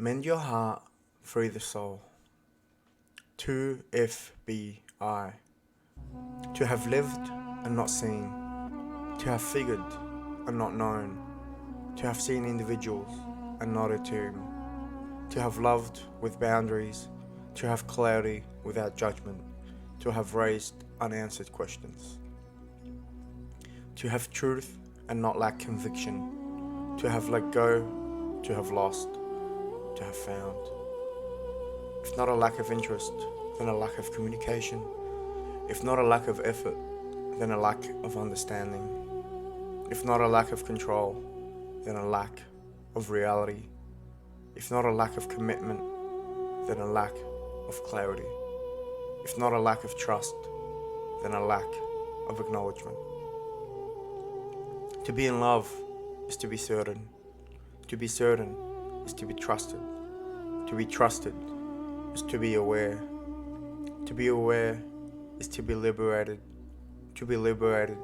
Mend your heart, free the soul. 2 FBI. To have lived and not seen. To have figured and not known. To have seen individuals and not a team. To have loved with boundaries. To have clarity without judgment. To have raised unanswered questions. To have truth and not lack conviction. To have let go. To have lost. To have found. If not a lack of interest, then a lack of communication. If not a lack of effort, then a lack of understanding. If not a lack of control, then a lack of reality. If not a lack of commitment, then a lack of clarity. If not a lack of trust, then a lack of acknowledgement. To be in love is to be certain. To be certain is to be trusted. To be trusted is to be aware. To be aware is to be liberated. To be liberated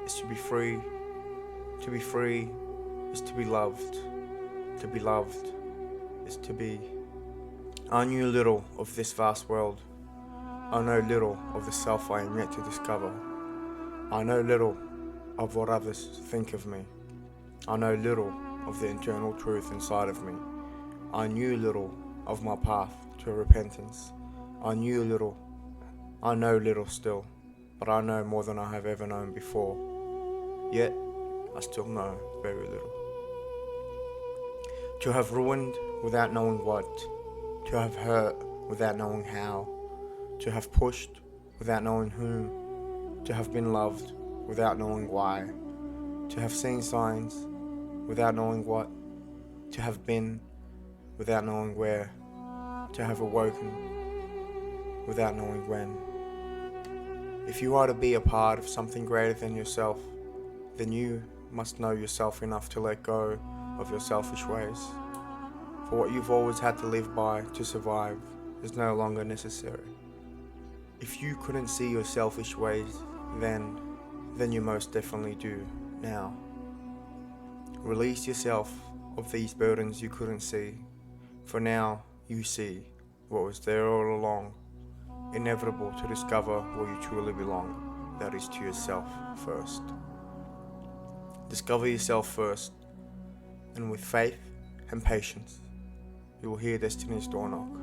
is to be free. To be free is to be loved. To be loved is to be. I knew little of this vast world. I know little of the self I am yet to discover. I know little of what others think of me. I know little of the internal truth inside of me. I knew little of my path to repentance. I know little still, but I know more than I have ever known before. Yet, I still know very little. To have ruined without knowing what. To have hurt without knowing how. To have pushed without knowing whom. To have been loved without knowing why. To have seen signs without knowing what. To have been without knowing where. To have awoken without knowing when. If you are to be a part of something greater than yourself, then you must know yourself enough to let go of your selfish ways. For what you've always had to live by to survive is no longer necessary. If you couldn't see your selfish ways then you most definitely do now. Release yourself of these burdens you couldn't see, for now you see what was there all along, inevitable to discover where you truly belong, that is to yourself first. Discover yourself first, and with faith and patience, you will hear destiny's door knock.